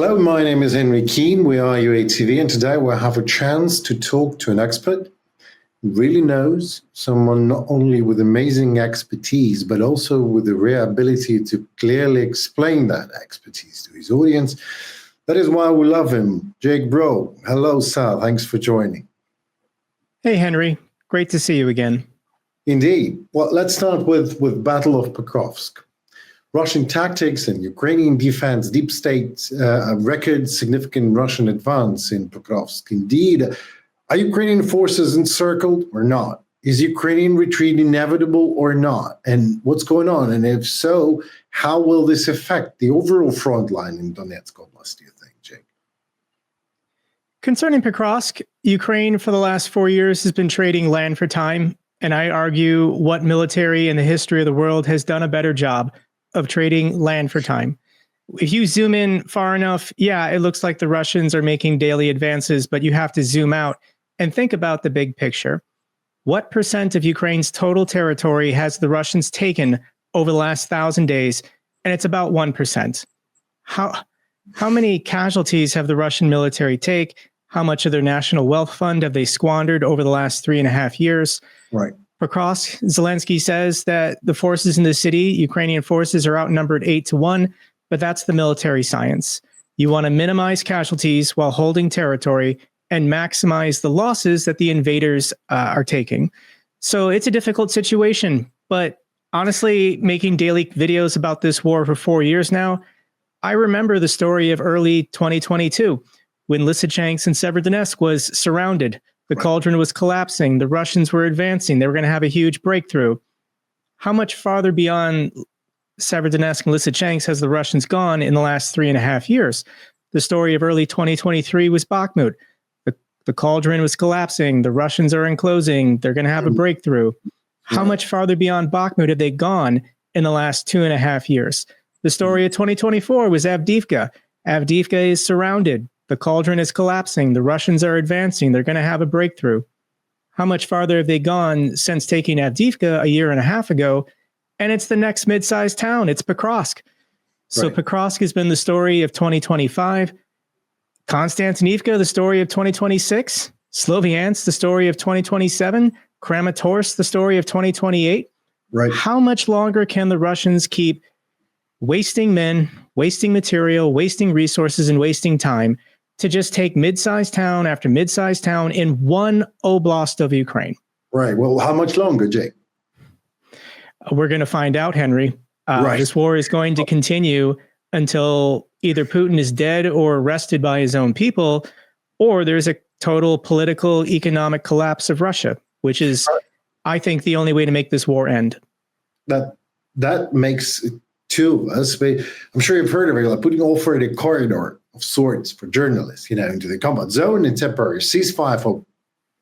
Hello, my name is Henry Keane. We are UATV, and today we'll have a chance to talk to an expert who really knows, someone not only with amazing expertise, but also with the rare ability to clearly explain that expertise to his audience. That is why we love him. Jake Broe. Hello, sir. Thanks for joining. Hey, Henry. Great to see you again. Indeed. Well, let's start with Battle of Pokrovsk. Russian tactics and Ukrainian defense, deep state, record significant Russian advance in Pokrovsk. Indeed, are Ukrainian forces encircled or not? Is Ukrainian retreat inevitable or not? And what's going on? And if so, how will this affect the overall front line in Donetsk Oblast, do you think, Jake? Concerning Pokrovsk, Ukraine for the last 4 years has been trading land for time. And I argue what military in the history of the world has done a better job of trading land for time. If you zoom in far enough, yeah, it looks like the Russians are making daily advances, but you have to zoom out and think about the big picture. What percent of Ukraine's total territory has the Russians taken over the last 1,000 days? And it's about 1%. How many casualties have the Russian military take? How much of their national wealth fund have they squandered over the last 3.5 years? Right. Pokrovsk, Zelensky says that the forces in the city, Ukrainian forces, are outnumbered 8-1, but that's the military science. You want to minimize casualties while holding territory and maximize the losses that the invaders are taking. So it's a difficult situation, but honestly, making daily videos about this war for 4 years now, I remember the story of early 2022 when Lysychansk and Severodonetsk was surrounded. The cauldron was collapsing. The Russians were advancing. They were going to have a huge breakthrough. How much farther beyond Severodonetsk and Lysychansk has the Russians gone in the last 3.5 years? The story of early 2023 was Bakhmut. The cauldron was collapsing. The Russians are enclosing. They're going to have a breakthrough. How much farther beyond Bakhmut have they gone in the last 2.5 years? The story of 2024 was Avdiivka. Avdiivka is surrounded. The cauldron is collapsing. The Russians are advancing. They're going to have a breakthrough. How much farther have they gone since taking Avdiivka 1.5 years ago? And it's the next mid-sized town. It's Pokrovsk. So Pokrovsk has been the story of 2025. Konstantinivka, the story of 2026. Sloviansk, the story of 2027. Kramatorsk, the story of 2028. Right. How much longer can the Russians keep wasting men, wasting material, wasting resources, and wasting time to just take mid-sized town after mid-sized town in one oblast of Ukraine? Right. Well, how much longer, Jake? We're going to find out, Henry. This war is going to continue until either Putin is dead or arrested by his own people, or there's a total political, economic collapse of Russia, which is, I think, the only way to make this war end. That makes two of us. I'm sure you've heard of it, like Putin offered a corridor of sorts for journalists, into the combat zone and temporary ceasefire for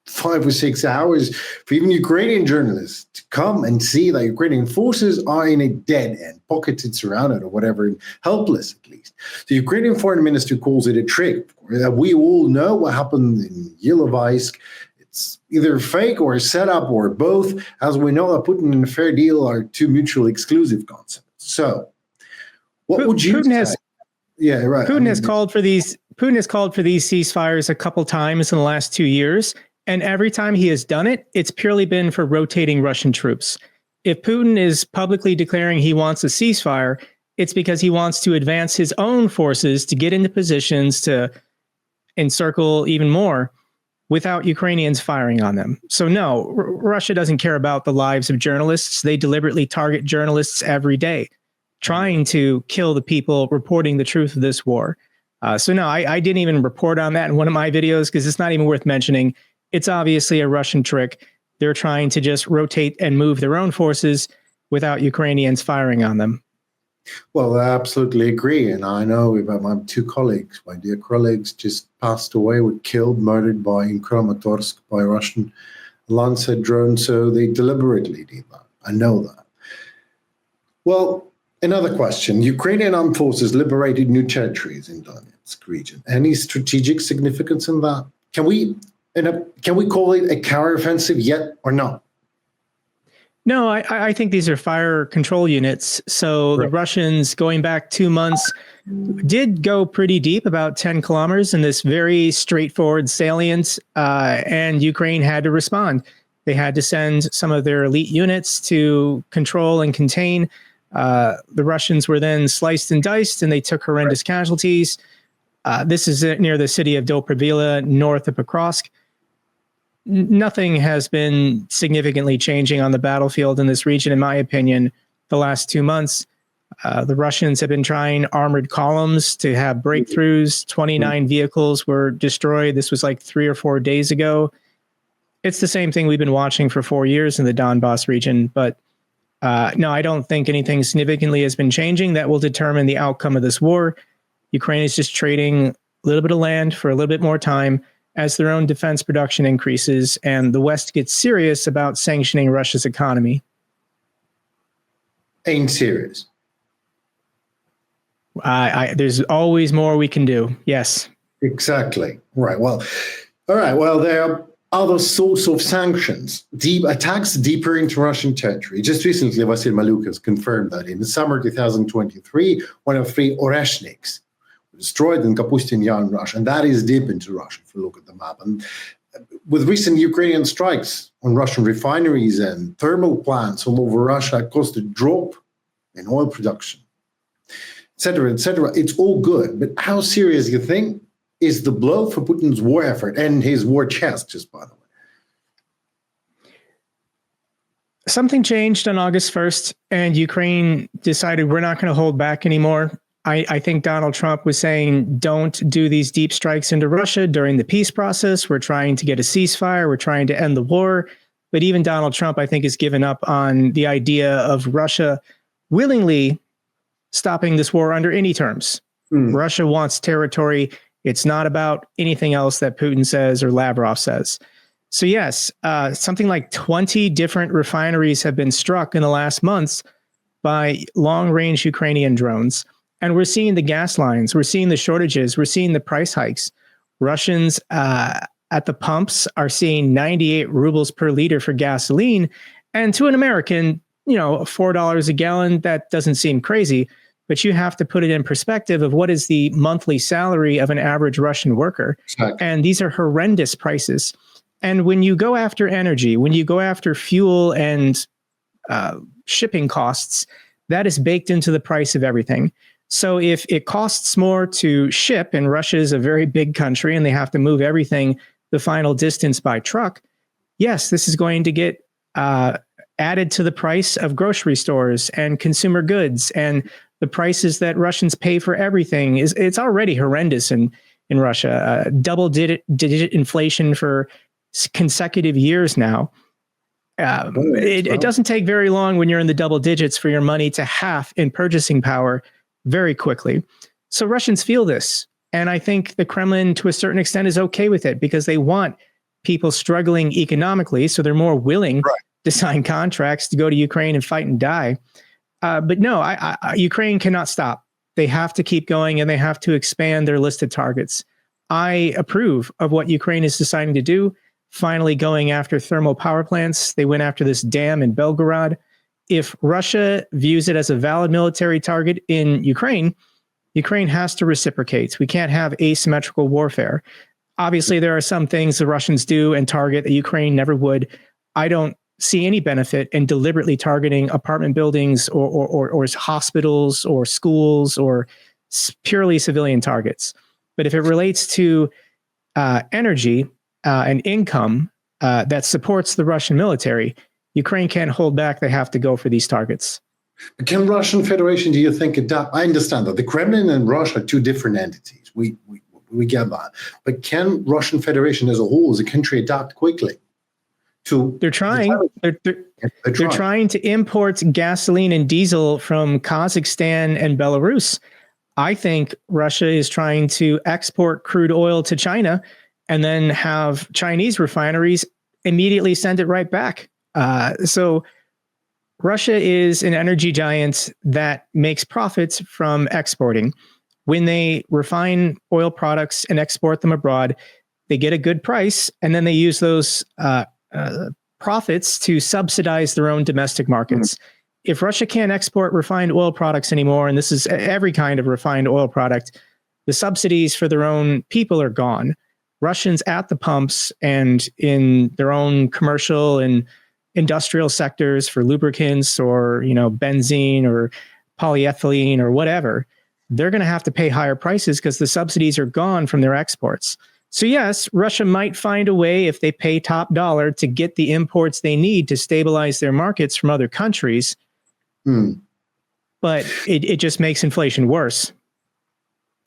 5 or 6 hours for even Ukrainian journalists to come and see that Ukrainian forces are in a dead end, pocketed, surrounded, or whatever, helpless at least. The Ukrainian foreign minister calls it a trick. We all know what happened in Ilovaisk. It's either fake or a setup or both, as we know that Putin and a fair deal are two mutually exclusive concepts. So, what would you say? Yeah, right. Putin has called for these ceasefires a couple times in the last 2 years, and every time he has done it, it's purely been for rotating Russian troops. If Putin is publicly declaring he wants a ceasefire, it's because he wants to advance his own forces to get into positions to encircle even more without Ukrainians firing on them. So no, Russia doesn't care about the lives of journalists. They deliberately target journalists every day, trying to kill the people reporting the truth of this war. So no, I didn't even report on that in one of my videos because it's not even worth mentioning. It's obviously a Russian trick. They're trying to just rotate and move their own forces without Ukrainians firing on them. Well, I absolutely agree. And I know about my two colleagues, my dear colleagues, just passed away, were killed, murdered in Kramatorsk by a Russian Lancet drone. So they deliberately did that. I know that. Well, another question. Ukrainian armed forces liberated new territories in Donetsk region. Any strategic significance in that? Can we call it a counteroffensive yet or not? No, I think these are fire control units. So the Russians, going back 2 months, did go pretty deep, about 10 kilometers in this very straightforward salient, and Ukraine had to respond. They had to send some of their elite units to control and contain. The Russians were then sliced and diced, and they took horrendous casualties. This is near the city of Dobrovila, north of Pokrovsk. Nothing has been significantly changing on the battlefield in this region, in my opinion, the last 2 months. The Russians have been trying armored columns to have breakthroughs. 29 vehicles were destroyed. This was like 3 or 4 days ago. It's the same thing we've been watching for 4 years in the Donbass region. But no, I don't think anything significantly has been changing that will determine the outcome of this war. Ukraine is just trading a little bit of land for a little bit more time as their own defense production increases and the West gets serious about sanctioning Russia's economy. Ain't serious. There's always more we can do. Yes. Exactly. Right. Well, all right. Well, there are other sorts of sanctions, deep attacks deeper into Russian territory. Just recently, Vasil Malukas confirmed that in the summer 2023, one of 3 Oreshniks destroyed in Kapustin Yar in Russia, and that is deep into Russia if you look at the map. And with recent Ukrainian strikes on Russian refineries and thermal plants all over Russia caused a drop in oil production, etc., etc. It's all good, but how serious do you think is the blow for Putin's war effort and his war chest, just by the way? Something changed on August 1st, and Ukraine decided we're not going to hold back anymore. I think Donald Trump was saying, don't do these deep strikes into Russia during the peace process. We're trying to get a ceasefire. We're trying to end the war. But even Donald Trump, I think, has given up on the idea of Russia willingly stopping this war under any terms. Russia wants territory. It's not about anything else that Putin says or Lavrov says. So yes, something like 20 different refineries have been struck in the last months by long-range Ukrainian drones. And we're seeing the gas lines, we're seeing the shortages, we're seeing the price hikes. Russians at the pumps are seeing 98 rubles per liter for gasoline. And to an American, $4 a gallon, that doesn't seem crazy. But you have to put it in perspective of what is the monthly salary of an average Russian worker. Exactly. And these are horrendous prices. And when you go after energy, when you go after fuel and shipping costs, that is baked into the price of everything. So if it costs more to ship, and Russia is a very big country and they have to move everything the final distance by truck, yes, this is going to get added to the price of grocery stores and consumer goods, and the prices that Russians pay for everything it's already horrendous in Russia. Double-digit inflation for consecutive years now. It doesn't take very long when you're in the double digits for your money to half in purchasing power very quickly. So Russians feel this. And I think the Kremlin, to a certain extent, is okay with it because they want people struggling economically. So they're more willing to sign contracts to go to Ukraine and fight and die. But no, Ukraine cannot stop. They have to keep going and they have to expand their list of targets. I approve of what Ukraine is deciding to do, finally going after thermal power plants. They went after this dam in Belgorod. If Russia views it as a valid military target in Ukraine, Ukraine has to reciprocate. We can't have asymmetrical warfare. Obviously, there are some things the Russians do and target that Ukraine never would. I don't see any benefit in deliberately targeting apartment buildings or hospitals or schools or purely civilian targets. But if it relates to energy and income that supports the Russian military, Ukraine can't hold back. They have to go for these targets. Can Russian Federation, do you think, adapt? I understand that the Kremlin and Russia are two different entities. We get that. But can Russian Federation as a whole, as a country, adapt quickly? They're trying. They're trying to import gasoline and diesel from Kazakhstan and Belarus. I think Russia is trying to export crude oil to China and then have Chinese refineries immediately send it right back. So Russia is an energy giant that makes profits from exporting. When they refine oil products and export them abroad, they get a good price, and then they use those profits to subsidize their own domestic markets. If Russia can't export refined oil products anymore, and this is every kind of refined oil product, the subsidies for their own people are gone. Russians at the pumps and in their own commercial and industrial sectors for lubricants or, benzene or polyethylene or whatever, they're going to have to pay higher prices because the subsidies are gone from their exports. So yes, Russia might find a way, if they pay top dollar, to get the imports they need to stabilize their markets from other countries. But it just makes inflation worse.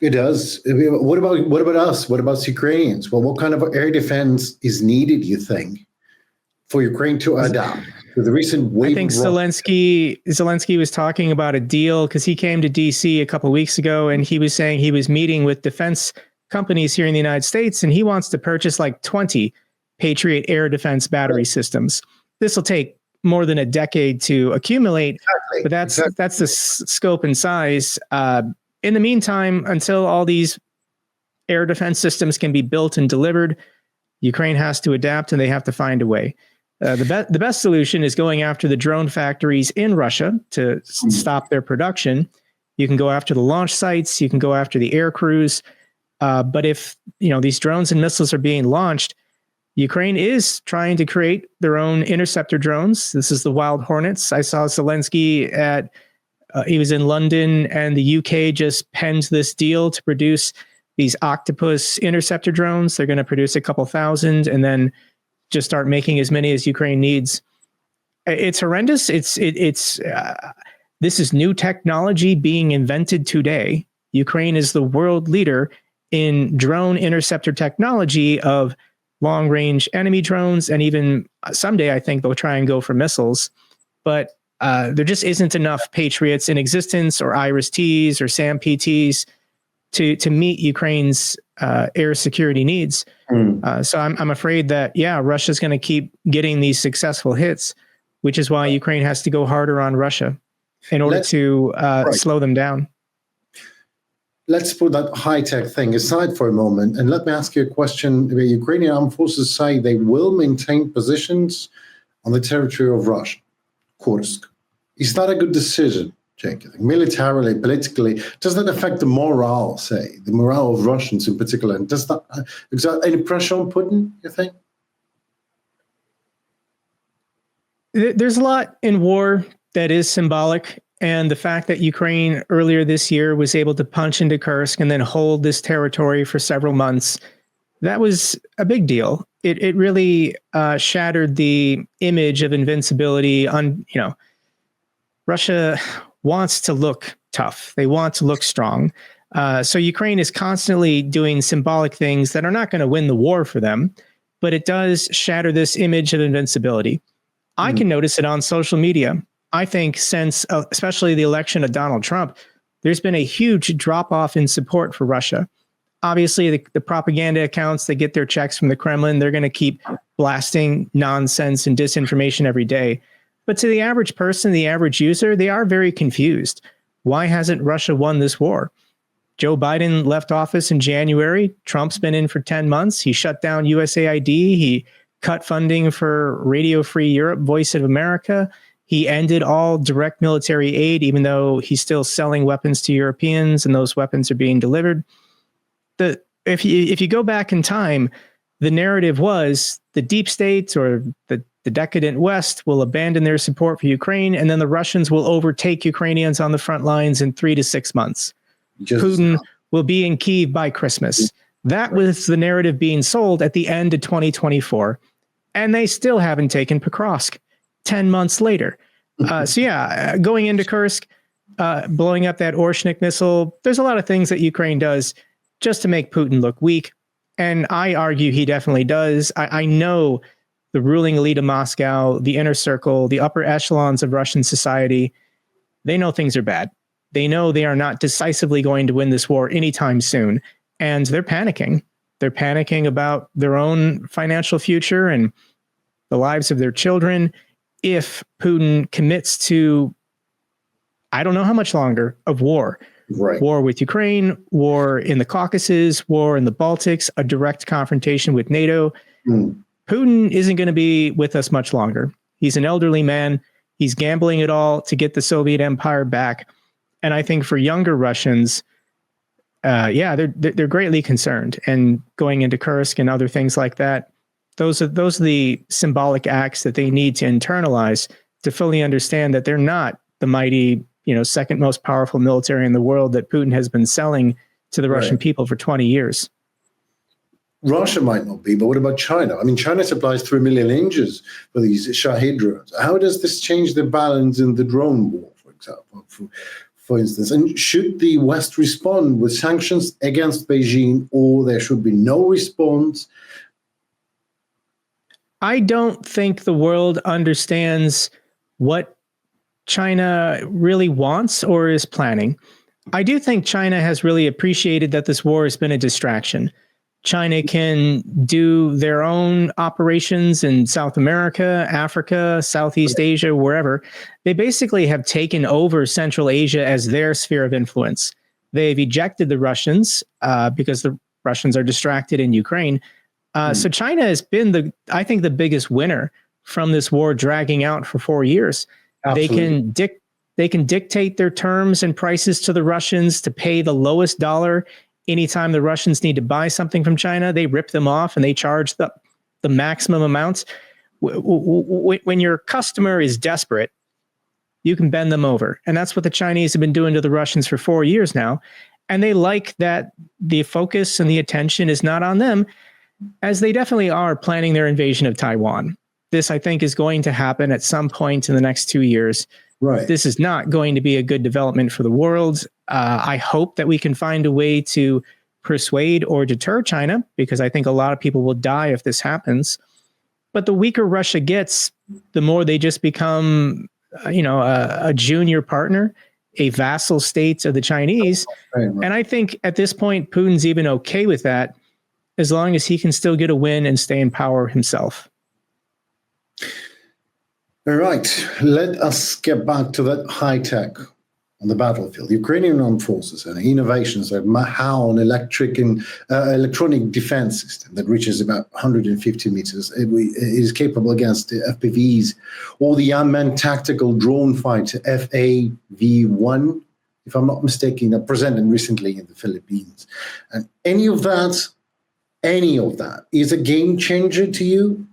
It does. What about us? What about Ukrainians? Well, what kind of air defense is needed, you think, for Ukraine to adapt to the recent wave? I think Zelensky was talking about a deal because he came to DC a couple of weeks ago, and he was saying he was meeting with defense companies here in the United States, and he wants to purchase like 20 Patriot air defense battery systems. This will take more than a decade to accumulate, but that's the scope and size. In the meantime, until all these air defense systems can be built and delivered, Ukraine has to adapt, and they have to find a way. The best solution is going after the drone factories in Russia to stop their production. You can go after the launch sites. You can go after the air crews. But if these drones and missiles are being launched, Ukraine is trying to create their own interceptor drones. This is the Wild Hornets. I saw Zelensky he was in London, and the UK just penned this deal to produce these Octopus interceptor drones. They're going to produce a couple thousand and then just start making as many as Ukraine needs. It's horrendous. This is new technology being invented today. Ukraine is the world leader in drone interceptor technology of long-range enemy drones, and even someday I think they'll try and go for missiles. But there just isn't enough Patriots in existence, or IRIS-Ts or SAM-PTs to meet Ukraine's air security needs. So I'm afraid that, Russia's going to keep getting these successful hits, which is why Ukraine has to go harder on Russia in order to slow them down. Let's put that high-tech thing aside for a moment, and let me ask you a question. The Ukrainian armed forces say they will maintain positions on the territory of Russia, Kursk. Is that a good decision, Jake? Militarily, politically, does that affect the morale, the morale of Russians in particular? And does that exert any pressure on Putin, you think? There's a lot in war that is symbolic. And the fact that Ukraine earlier this year was able to punch into Kursk and then hold this territory for several months, that was a big deal. It really shattered the image of invincibility. Russia wants to look tough. They want to look strong. So Ukraine is constantly doing symbolic things that are not going to win the war for them, but it does shatter this image of invincibility. I can notice it on social media. I think since especially the election of Donald Trump, there's been a huge drop-off in support for Russia. Obviously, the propaganda accounts that get their checks from the Kremlin, they're going to keep blasting nonsense and disinformation every day. But to the average person, the average user, they are very confused. Why hasn't Russia won this war? Joe Biden left office in January. Trump's been in for 10 months. He shut down USAID. He cut funding for Radio Free Europe, Voice of America. He ended all direct military aid, even though he's still selling weapons to Europeans and those weapons are being delivered. If you go back in time, the narrative was the deep states or the decadent West will abandon their support for Ukraine, and then the Russians will overtake Ukrainians on the front lines in 3 to 6 months. Putin will be in Kyiv by Christmas. That was the narrative being sold at the end of 2024. And they still haven't taken Pokrovsk 10 months later. Going into Kursk, blowing up that Orshnik missile, there's a lot of things that Ukraine does just to make Putin look weak. And I argue he definitely does. I know the ruling elite of Moscow, the inner circle, the upper echelons of Russian society, they know things are bad. They know they are not decisively going to win this war anytime soon. And they're panicking. They're panicking about their own financial future and the lives of their children. If Putin commits to, I don't know how much longer, of war. Right. War with Ukraine, war in the Caucasus, war in the Baltics, a direct confrontation with NATO. Putin isn't going to be with us much longer. He's an elderly man. He's gambling it all to get the Soviet Empire back. And I think for younger Russians, they're greatly concerned. And going into Kursk and other things like that, those are the symbolic acts that they need to internalize to fully understand that they're not the mighty, second most powerful military in the world that Putin has been selling to the Russian people for 20 years. Russia might not be, but what about China? I mean, China supplies 3 million engines for these Shahed drones. How does this change the balance in the drone war, for example, for instance? And should the West respond with sanctions against Beijing, or there should be no response? I don't think the world understands what China really wants or is planning. I do think China has really appreciated that this war has been a distraction. China can do their own operations in South America, Africa, Southeast Asia, wherever. They basically have taken over Central Asia as their sphere of influence. They've ejected the Russians because the Russians are distracted in Ukraine. So China has been I think the biggest winner from this war dragging out for 4 years. Absolutely. They can dictate their terms and prices to the Russians to pay the lowest dollar. Anytime the Russians need to buy something from China, they rip them off and they charge the maximum amounts. When your customer is desperate, you can bend them over. And that's what the Chinese have been doing to the Russians for 4 years now. And they like that the focus and the attention is not on them, as they definitely are planning their invasion of Taiwan. This, I think, is going to happen at some point in the next 2 years. Right. This is not going to be a good development for the world. I hope that we can find a way to persuade or deter China, because I think a lot of people will die if this happens. But the weaker Russia gets, the more they just become, a junior partner, a vassal state of the Chinese. Right. And I think at this point, Putin's even okay with that, as long as he can still get a win and stay in power himself. All right, let us get back to that high tech on the battlefield. Ukrainian armed forces and innovations like Mahao, an electronic defense system that reaches about 150 meters. It is capable against the FPVs, or the unmanned tactical drone fighter FAV-1, if I'm not mistaken, presented recently in the Philippines. And any of that is a game changer to you?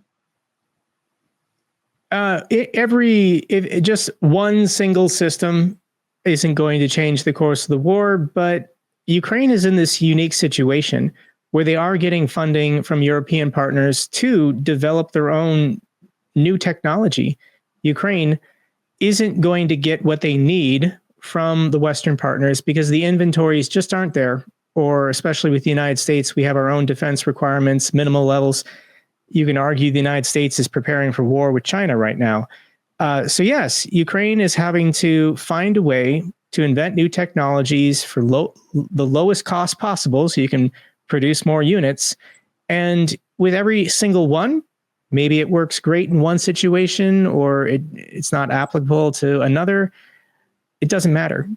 If just one single system isn't going to change the course of the war, but Ukraine is in this unique situation where they are getting funding from European partners to develop their own new technology. Ukraine isn't going to get what they need from the Western partners because the inventories just aren't there, or especially with the United States, we have our own defense requirements, minimal levels. You can argue the United States is preparing for war with China right now. So yes, Ukraine is having to find a way to invent new technologies for the lowest cost possible so you can produce more units. And with every single one, maybe it works great in one situation or it's not applicable to another. It doesn't matter.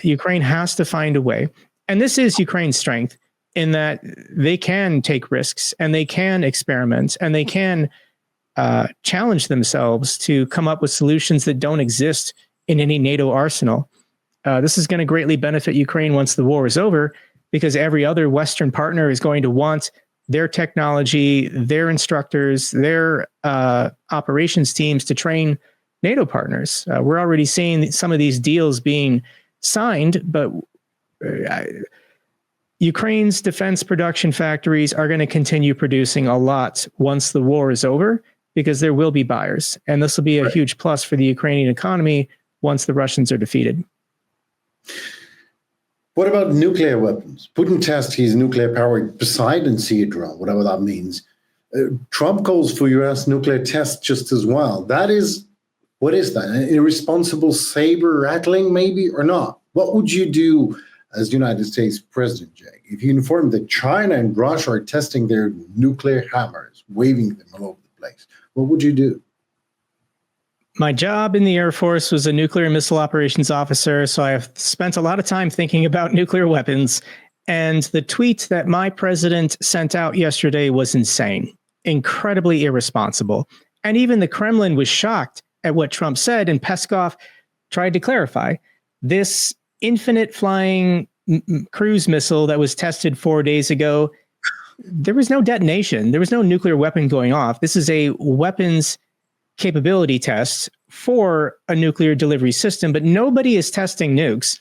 Ukraine has to find a way. And this is Ukraine's strength, in that they can take risks and they can experiment and they can challenge themselves to come up with solutions that don't exist in any NATO arsenal. This is going to greatly benefit Ukraine once the war is over, because every other Western partner is going to want their technology, their instructors, their operations teams to train NATO partners. We're already seeing some of these deals being signed, but Ukraine's defense production factories are going to continue producing a lot once the war is over, because there will be buyers. And this will be a huge plus for the Ukrainian economy once the Russians are defeated. What about nuclear weapons? Putin tests his nuclear-powered Poseidon Sea drone, whatever that means. Trump calls for U.S. nuclear tests just as well. What is that? An irresponsible saber rattling, maybe, or not? What would you do as United States President, Jake, if you informed that China and Russia are testing their nuclear hammers, waving them all over the place? What would you do? My job in the Air Force was a nuclear missile operations officer, so I have spent a lot of time thinking about nuclear weapons. And the tweet that my president sent out yesterday was insane. incredibly irresponsible. And even the Kremlin was shocked at what Trump said, and Peskov tried to clarify. This infinite flying cruise missile that was tested 4 days ago, there was no detonation. There was no nuclear weapon going off. This is a weapons capability test for a nuclear delivery system, but nobody is testing nukes.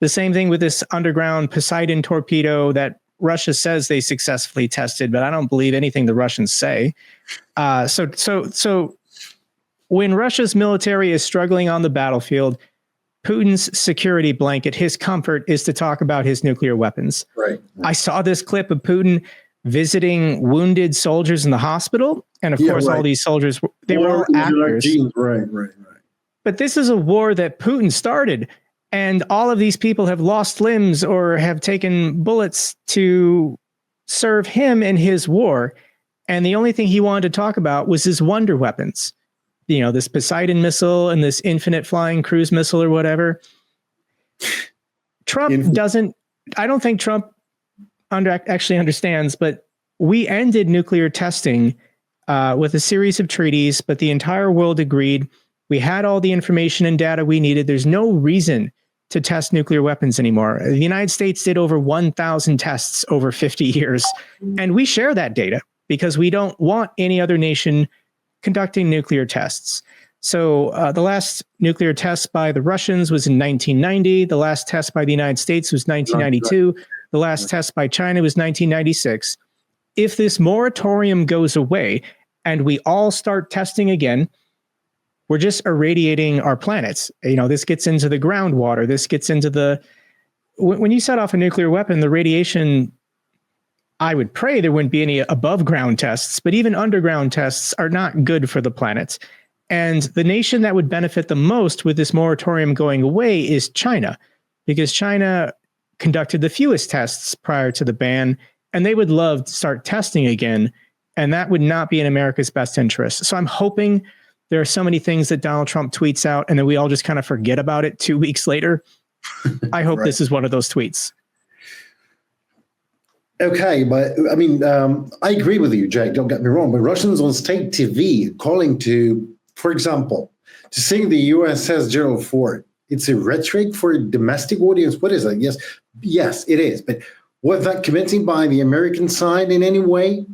The same thing with this underground Poseidon torpedo that Russia says they successfully tested, but I don't believe anything the Russians say. So when Russia's military is struggling on the battlefield, Putin's security blanket, his comfort, is to talk about his nuclear weapons. Right. I saw this clip of Putin visiting wounded soldiers in the hospital. And of course, all these soldiers, they were all actors. Right. But this is a war that Putin started. And all of these people have lost limbs or have taken bullets to serve him in his war. And the only thing he wanted to talk about was his wonder weapons. You know, this Poseidon missile and this infinite flying cruise missile or whatever. I don't think Trump actually understands, but we ended nuclear testing with a series of treaties, but the entire world agreed. We had all the information and data we needed. There's no reason to test nuclear weapons anymore. The United States did over 1,000 tests over 50 years, and we share that data because we don't want any other nation conducting nuclear tests. So the last nuclear test by the Russians was in 1990. The last test by the United States was 1992. The last test by China was 1996. If this moratorium goes away and we all start testing again, we're just irradiating our planets. You know, this gets into the groundwater. This gets into when you set off a nuclear weapon, the radiation, I would pray there wouldn't be any above ground tests, but even underground tests are not good for the planet. And the nation that would benefit the most with this moratorium going away is China, because China conducted the fewest tests prior to the ban, and they would love to start testing again. And that would not be in America's best interest. So I'm hoping there are so many things that Donald Trump tweets out and then we all just kind of forget about it 2 weeks later. I hope this is one of those tweets. Okay, but I mean, I agree with you, Jake, don't get me wrong, but Russians on state TV calling to, for example, to sing the USS Gerald Ford, it's a rhetoric for a domestic audience. What is that? Yes, it is. But was that committing by the American side in any way?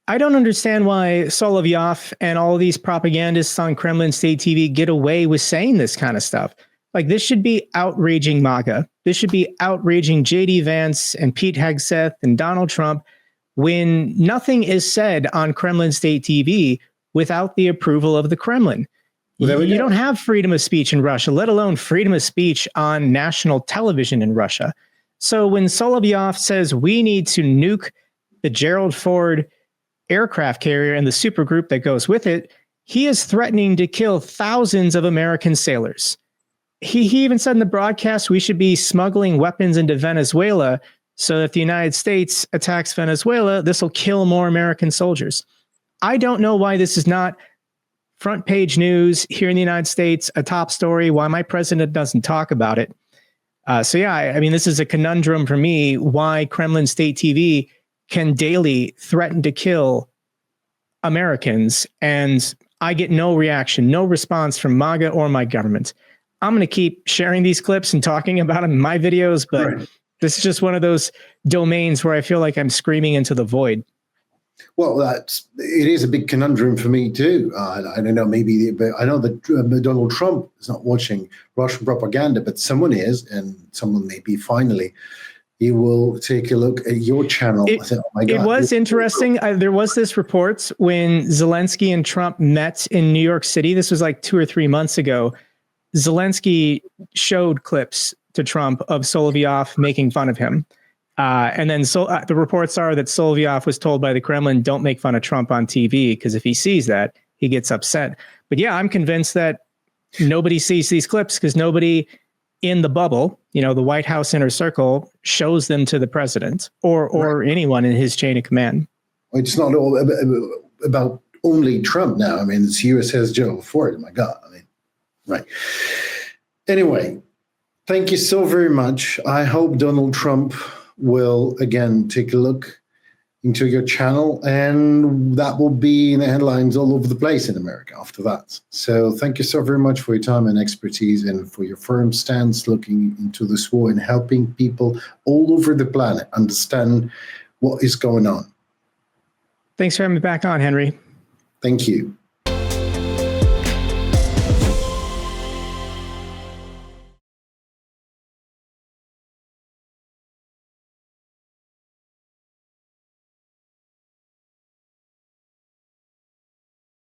I don't understand why Solovyov and all these propagandists on Kremlin state TV get away with saying this kind of stuff. Like, this should be outraging MAGA. This should be outraging J.D. Vance and Pete Hegseth and Donald Trump when nothing is said on Kremlin state TV without the approval of the Kremlin. Well, you don't have freedom of speech in Russia, let alone freedom of speech on national television in Russia. So when Solovyov says we need to nuke the Gerald Ford aircraft carrier and the supergroup that goes with it, he is threatening to kill thousands of American sailors. He even said in the broadcast we should be smuggling weapons into Venezuela so that if the United States attacks Venezuela, this will kill more American soldiers. I don't know why this is not front page news here in the United States, a top story, why my president doesn't talk about it. I mean, this is a conundrum for me, why Kremlin state TV can daily threaten to kill Americans, and I get no reaction, no response from MAGA or my government. I'm going to keep sharing these clips and talking about them in my videos, but this is just one of those domains where I feel like I'm screaming into the void. Well, it is a big conundrum for me too. I don't know, but I know that Donald Trump is not watching Russian propaganda, but someone is, and someone maybe finally he will take a look at your channel. I said, oh my God, it was interesting. There was this report when Zelensky and Trump met in New York City. This was like 2 or 3 months ago. Zelensky showed clips to Trump of Solovyov making fun of him. And then the reports are that Solovyov was told by the Kremlin, don't make fun of Trump on TV, because if he sees that, he gets upset. But yeah, I'm convinced that nobody sees these clips because nobody in the bubble, the White House inner circle, shows them to the president or anyone in his chain of command. It's not all about only Trump now. I mean, it's USS Gerald Ford. Oh my God. I mean, right. Anyway, thank you so very much. I hope Donald Trump will again take a look into your channel, and that will be in the headlines all over the place in America after that. So thank you so very much for your time and expertise, and for your firm stance looking into this war and helping people all over the planet understand what is going on. Thanks for having me back on, Henry. Thank you.